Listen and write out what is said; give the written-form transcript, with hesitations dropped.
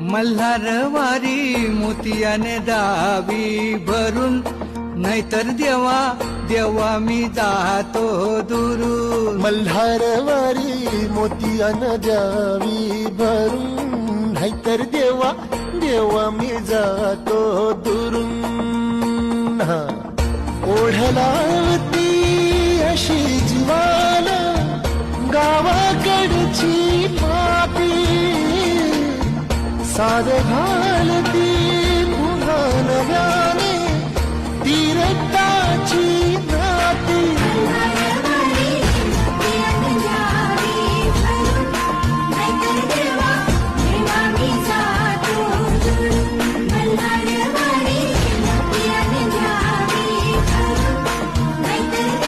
मल्हारवारी मोतियाने दावी भरून, नाहीतर देवा देवा मी जातो दुरून. मल्हारवारी मोतियाने द्यावी भरून, नाहीतर देवा देवा मी जातो दुरून. ओढलावती अशी जीवाला गावाकडची माती, साधं